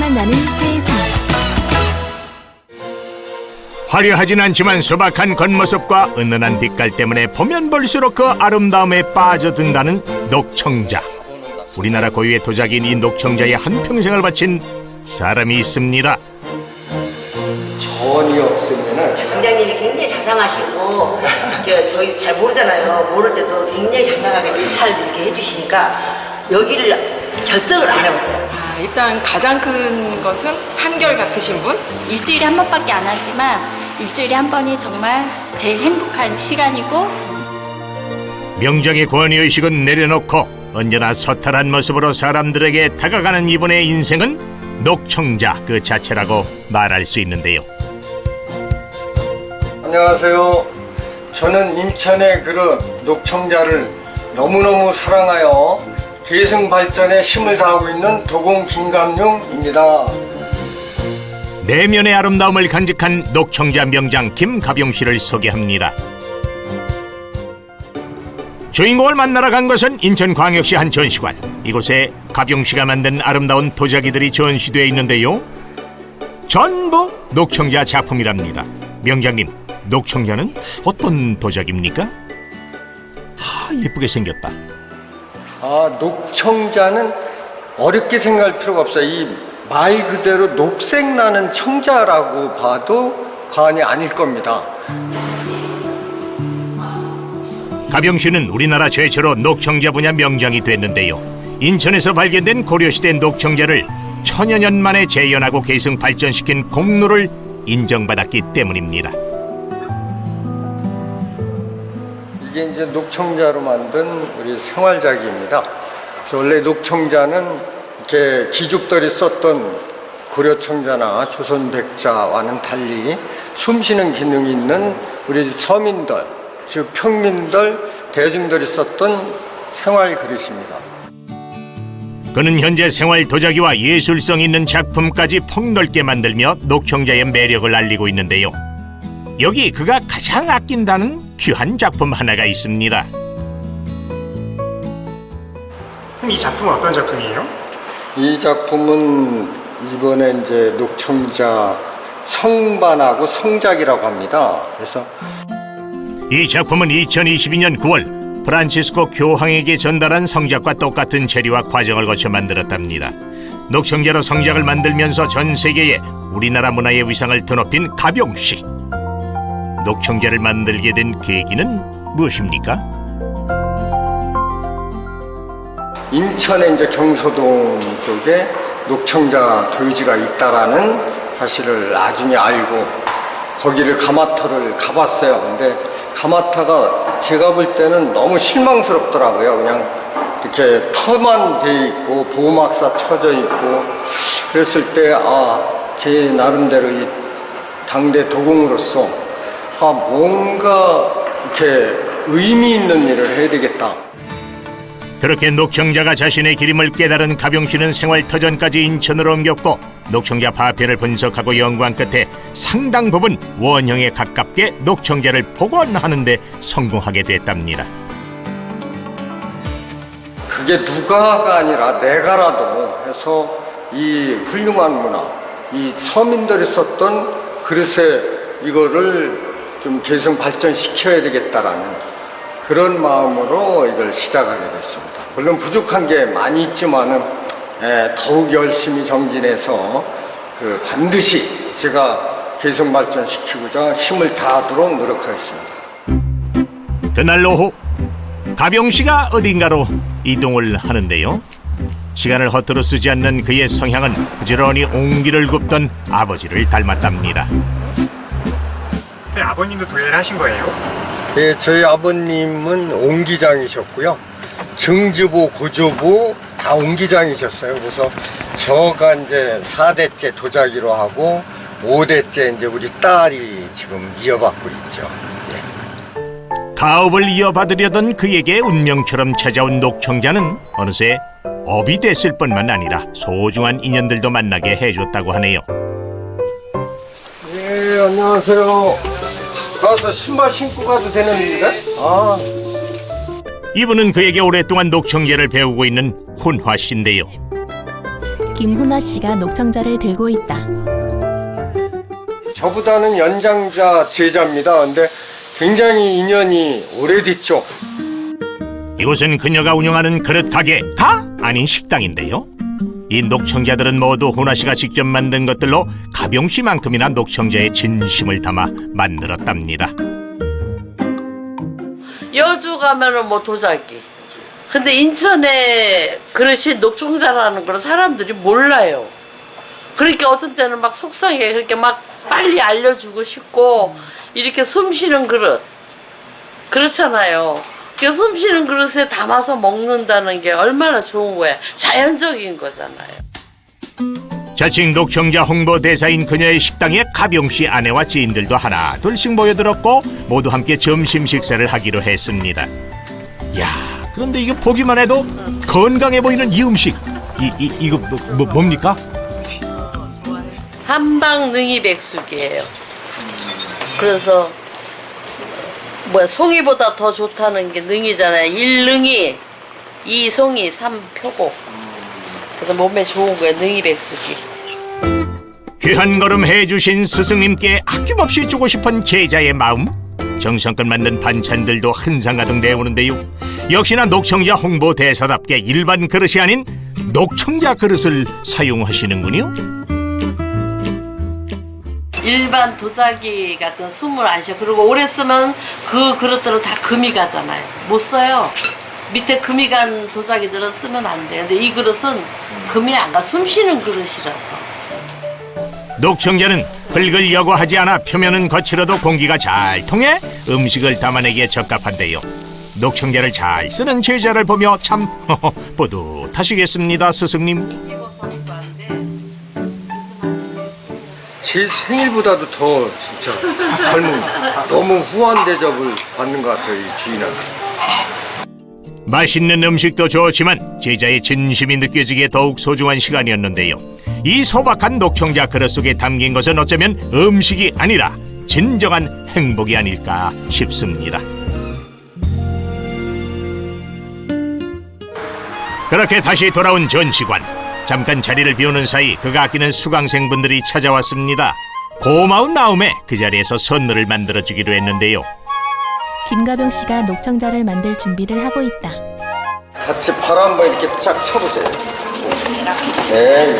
맛만 나는 세상. 화려하진 않지만 소박한 겉모습과 은은한 빛깔 때문에 보면 볼수록 그 아름다움에 빠져든다는 녹청자. 우리나라 고유의 도자기인 이 녹청자에 한평생을 바친 사람이 있습니다. 전이 없으면은 원장님이 굉장히 자상하시고 저희 잘 모르잖아요. 모를 때도 굉장히 자상하게 잘 이렇게 해주시니까 여기를 결석을 안 해봤어요. 일단 가장 큰 것은 한결같으신 분? 일주일에 한 번밖에 안 하지만 일주일에 한 번이 정말 제일 행복한 시간이고 명장의 권위의식은 내려놓고 언제나 소탈한 모습으로 사람들에게 다가가는 이분의 인생은 녹청자 그 자체라고 말할 수 있는데요. 안녕하세요. 저는 인천의 그런 녹청자를 너무너무 사랑하여 계승 발전에 힘을 다하고 있는 도공 김감룡입니다. 내면의 아름다움을 간직한 녹청자 명장 김가병 씨를 소개합니다. 주인공을 만나러 간 것은 인천광역시 한 전시관. 이곳에 가병 씨가 만든 아름다운 도자기들이 전시되어 있는데요. 전부 녹청자 작품이랍니다. 명장님, 녹청자는 어떤 도자기입니까? 예쁘게 생겼다. 녹청자는 어렵게 생각할 필요가 없어요. 이 말 그대로 녹색 나는 청자라고 봐도 과언이 아닐 겁니다. 가병 씨는 우리나라 최초로 녹청자 분야 명장이 됐는데요. 인천에서 발견된 고려시대 녹청자를 천여 년 만에 재현하고 계승 발전시킨 공로를 인정받았기 때문입니다. 이게 이제 녹청자로 만든 우리 생활자기입니다. 그래서 원래 녹청자는 이렇게 귀족들이 썼던 고려청자나 조선백자와는 달리 숨쉬는 기능이 있는 우리 서민들, 즉 평민들, 대중들이 썼던 생활 그릇입니다. 그는 현재 생활 도자기와 예술성 있는 작품까지 폭넓게 만들며 녹청자의 매력을 알리고 있는데요. 여기 그가 가장 아낀다는 귀한 작품 하나가 있습니다. 그럼 이 작품은 어떤 작품이에요? 이 작품은 이번에 이제 녹청자 성반하고 성작이라고 합니다. 그래서 이 작품은 2022년 9월 프란치스코 교황에게 전달한 성작과 똑같은 재료와 과정을 거쳐 만들었답니다. 녹청자로 성작을 만들면서 전 세계에 우리나라 문화의 위상을 드높인 가병 씨. 녹청자를 만들게 된 계기는 무엇입니까? 인천의 이제 경서동 쪽에 녹청자 도유지가 있다라는 사실을 나중에 알고 거기를 가마터를 가봤어요. 근데 가마터가 제가 볼 때는 너무 실망스럽더라고요. 그냥 이렇게 터만 돼 있고 보호막사 쳐져 있고 그랬을 때 제 나름대로 이 당대 도공으로서 뭔가 이렇게 의미 있는 일을 해야 되겠다. 그렇게 녹청자가 자신의 기림을 깨달은 가병 씨는 생활터전까지 인천으로 옮겼고 녹청자 파편을 분석하고 연구한 끝에 상당 부분 원형에 가깝게 녹청자를 복원하는 데 성공하게 됐답니다. 그게 누가가 아니라 내가라도 해서 이 훌륭한 문화, 이 서민들이 썼던 그릇에 이거를 좀 계승 발전시켜야 되겠다라는 그런 마음으로 이걸 시작하게 됐습니다. 물론 부족한 게 많이 있지만은 더욱 열심히 정진해서 반드시 제가 계승 발전시키고자 힘을 다하도록 노력하겠습니다. 그날 오후 가병 씨가 어딘가로 이동을 하는데요. 시간을 허투루 쓰지 않는 그의 성향은 부지런히 옹기를 굽던 아버지를 닮았답니다. 네, 아버님도 도예를 하신 거예요? 네, 저희 아버님은 옹기장이셨고요. 증주부, 구주부 다 옹기장이셨어요. 그래서 저가 이제 4대째 도자기로 하고 5대째 이제 우리 딸이 지금 이어받고 있죠. 가업을 이어받으려던 그에게 운명처럼 찾아온 녹청자는 어느새 업이 됐을 뿐만 아니라 소중한 인연들도 만나게 해줬다고 하네요. 네, 안녕하세요. 가서 신발 신고 가도 되는 일인가? 이분은 그에게 오랫동안 녹청제를 배우고 있는 훈화 씨인데요. 김훈아 씨가 녹청자를 들고 있다. 저보다는 연장자 제자입니다. 근데 굉장히 인연이 오래됐죠. 이곳은 그녀가 운영하는 그릇 가게 가 아닌 식당인데요. 이 녹청자들은 모두 훈아 씨가 직접 만든 것들로 가병 씨만큼이나 녹청자의 진심을 담아 만들었답니다. 여주 가면은 뭐 도자기. 근데 인천에 그릇이 녹청자라는 걸 사람들이 몰라요. 그러니까 어떤 때는 막 속상해. 그렇게 막 빨리 알려주고 싶고 이렇게 숨 쉬는 그릇. 그렇잖아요. 그 숨 쉬는 그릇에 담아서 먹는다는 게 얼마나 좋은 거야. 자연적인 거잖아요. 자칭 녹청자 홍보대사인 그녀의 식당에 가병 씨 아내와 지인들도 하나 둘씩 모여들었고 모두 함께 점심 식사를 하기로 했습니다. 야, 그런데 이거 보기만 해도 건강해 보이는 이 음식 이거 뭡니까? 한방 능이 백숙이에요. 그래서 송이보다 더 좋다는 게 능이잖아요. 1능이, 2송이, 3표고. 그래서 몸에 좋은 거예요. 능이 백숙이. 귀한 걸음 해주신 스승님께 아낌없이 주고 싶은 제자의 마음. 정성껏 만든 반찬들도 한상가득 내오는데요. 역시나 녹청자 홍보대사답게 일반 그릇이 아닌 녹청자 그릇을 사용하시는군요. 일반 도자기 같은 숨을 안 쉬어. 그리고 오래 쓰면 그 그릇들은 다 금이 가잖아요. 못 써요. 밑에 금이 간 도자기들은 쓰면 안 돼요. 근데 이 그릇은 금이 안 가. 숨 쉬는 그릇이라서. 녹청자는 흙을 여과하지 않아 표면은 거칠어도 공기가 잘 통해 음식을 담아내기에 적합한데요. 녹청자를 잘 쓰는 제자를 보며 참 뿌듯하시겠습니다, 스승님. 제 생일보다도 더 진짜 젊은, 너무 후한 대접을 받는 것 같아요, 이 주인한테. 맛있는 음식도 좋지만 제자의 진심이 느껴지기에 더욱 소중한 시간이었는데요. 이 소박한 녹청자 그릇 속에 담긴 것은 어쩌면 음식이 아니라 진정한 행복이 아닐까 싶습니다. 그렇게 다시 돌아온 전시관. 잠깐 자리를 비우는 사이 그가 아끼는 수강생분들이 찾아왔습니다. 고마운 마음에 그 자리에서 선물을 만들어주기로 했는데요. 김가병 씨가 녹청자를 만들 준비를 하고 있다. 같이 발 한번 이렇게 쫙 쳐보세요. 네.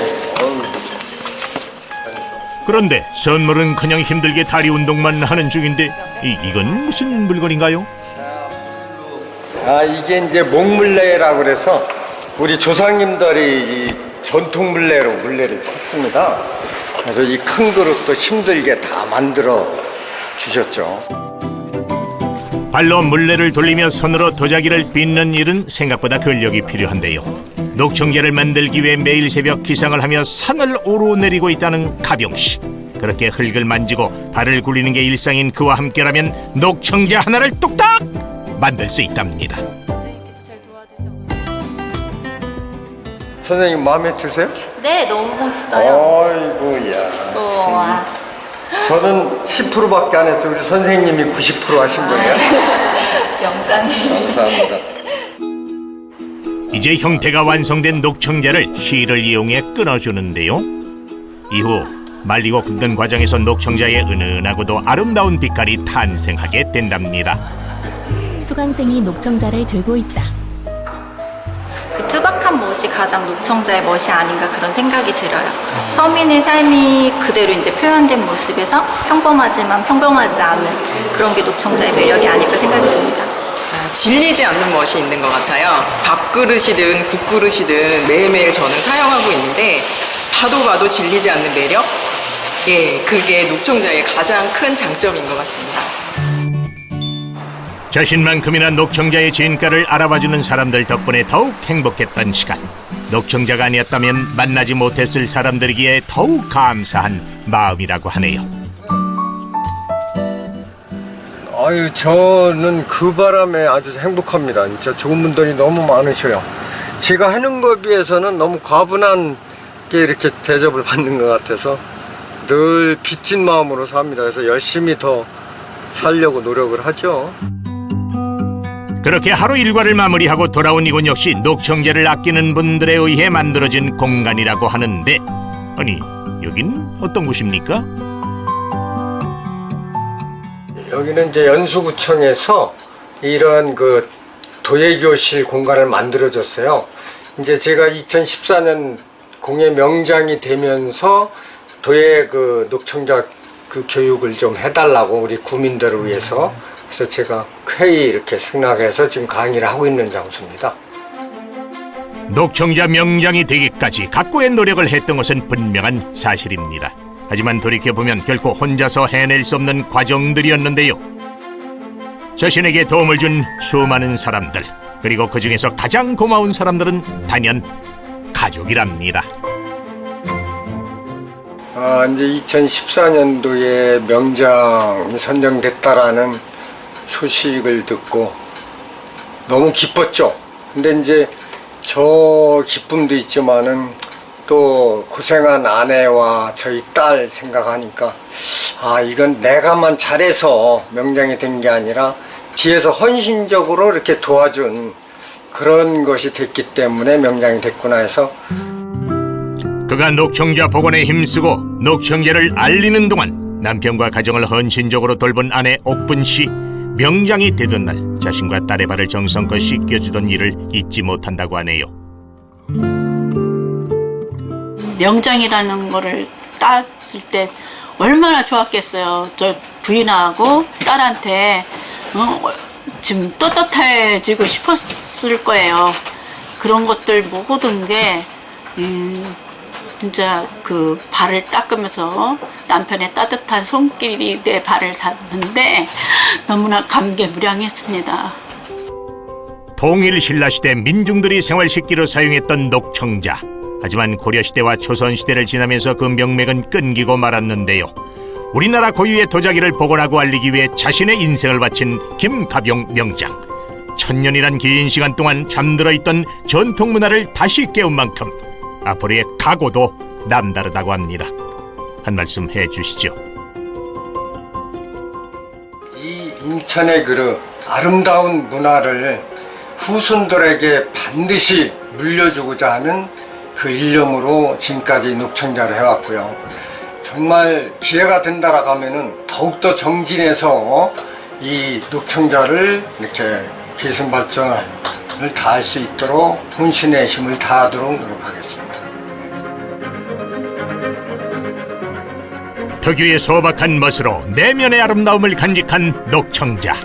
그런데 선물은 그냥 힘들게 다리 운동만 하는 중인데 이건 무슨 물건인가요? 아, 이게 이제 목물레라고 그래서 우리 조상님들이 이 전통 물레를 찾습니다. 그래서 이 큰 그릇도 힘들게 다 만들어 주셨죠. 발로 물레를 돌리며 손으로 도자기를 빚는 일은 생각보다 근력이 필요한데요. 녹청자를 만들기 위해 매일 새벽 기상을 하며 산을 오르내리고 있다는 가병씨. 그렇게 흙을 만지고 발을 굴리는 게 일상인 그와 함께라면 녹청자 하나를 뚝딱 만들 수 있답니다. 선생님 마음에 드세요? 네, 너무 멋있어요. 아이고야. 우와. 저는 10%밖에 안 했어요. 우리 선생님이 90% 하신 거예요. 영장님. 감사합니다. 이제 형태가 완성된 녹청자를 실을 이용해 끊어주는데요. 이후 말리고 굽는 과정에서 녹청자의 은은하고도 아름다운 빛깔이 탄생하게 된답니다. 수강생이 녹청자를 들고 있다. 그 투박한 멋이 가장 녹청자의 멋이 아닌가 그런 생각이 들어요. 서민의 삶이 그대로 이제 표현된 모습에서 평범하지만 평범하지 않은 그런 게 녹청자의 매력이 아닐까 생각이 듭니다. 질리지 않는 멋이 있는 것 같아요. 밥그릇이든 국그릇이든 매일매일 저는 사용하고 있는데 봐도 질리지 않는 매력? 예, 그게 녹청자의 가장 큰 장점인 것 같습니다. 자신만큼이나 녹청자의 진가를 알아봐주는 사람들 덕분에 더욱 행복했던 시간. 녹청자가 아니었다면 만나지 못했을 사람들이기에 더욱 감사한 마음이라고 하네요. 아유, 저는 그 바람에 아주 행복합니다. 진짜 좋은 분들이 너무 많으셔요. 제가 하는 것에 비해서는 너무 과분한 게 이렇게 대접을 받는 것 같아서 늘 빚진 마음으로 삽니다. 그래서 열심히 더 살려고 노력을 하죠. 그렇게 하루 일과를 마무리하고 돌아온 이곳 역시 녹청제를 아끼는 분들에 의해 만들어진 공간이라고 하는데, 아니 여긴 어떤 곳입니까? 여기는 이제 연수구청에서 이런 그 도예교실 공간을 만들어줬어요. 이제 제가 2014년 공예 명장이 되면서 도예 그 녹청자 그 교육을 좀 해달라고 우리 구민들을 위해서, 그래서 제가 회의 이렇게 승낙해서 지금 강의를 하고 있는 장소입니다. 녹청자 명장이 되기까지 각고의 노력을 했던 것은 분명한 사실입니다. 하지만 돌이켜보면 결코 혼자서 해낼 수 없는 과정들이었는데요. 자신에게 도움을 준 수많은 사람들, 그리고 그 중에서 가장 고마운 사람들은 단연 가족이랍니다. 이제 2014년도에 명장이 선정됐다라는 소식을 듣고 너무 기뻤죠. 근데 이제 저 기쁨도 있지만은 또 고생한 아내와 저희 딸 생각하니까, 이건 내가만 잘해서 명장이 된 게 아니라 뒤에서 헌신적으로 이렇게 도와준 그런 것이 됐기 때문에 명장이 됐구나 해서. 그가 녹청자 복원에 힘쓰고 녹청제를 알리는 동안 남편과 가정을 헌신적으로 돌본 아내 옥분 씨, 명장이 되던 날 자신과 딸의 발을 정성껏 씻겨주던 일을 잊지 못한다고 하네요. 명장이라는 거를 땄을 때 얼마나 좋았겠어요. 저 부인하고 딸한테 좀 떳떳해지고 싶었을 거예요. 그런 것들 모든 게 진짜 그 발을 닦으면서 남편의 따뜻한 손길이 내 발을 닿는데 너무나 감개무량했습니다. 통일 신라시대 민중들이 생활식기로 사용했던 녹청자. 하지만 고려시대와 조선시대를 지나면서 그 명맥은 끊기고 말았는데요. 우리나라 고유의 도자기를 복원하고 알리기 위해 자신의 인생을 바친 김가병 명장. 1000년이란 긴 시간 동안 잠들어 있던 전통 문화를 다시 깨운 만큼 앞으로의 각오도 남다르다고 합니다. 한 말씀 해주시죠. 이 인천의 그 아름다운 문화를 후손들에게 반드시 물려주고자 하는 그 일념으로 지금까지 녹청자를 해왔고요. 정말 기회가 된다라고 하면은 더욱더 정진해서 이 녹청자를 이렇게 계승 발전을 다할 수 있도록 혼신의 힘을 다하도록 노력하겠습니다. 특유의 소박한 멋으로 내면의 아름다움을 간직한 녹청자.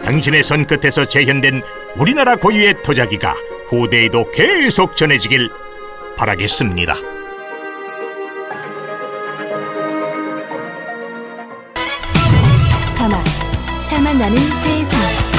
당신의 손끝에서 재현된 우리나라 고유의 도자기가 후대에도 계속 전해지길 바라겠습니다. 자막, 살맛 나는 세상.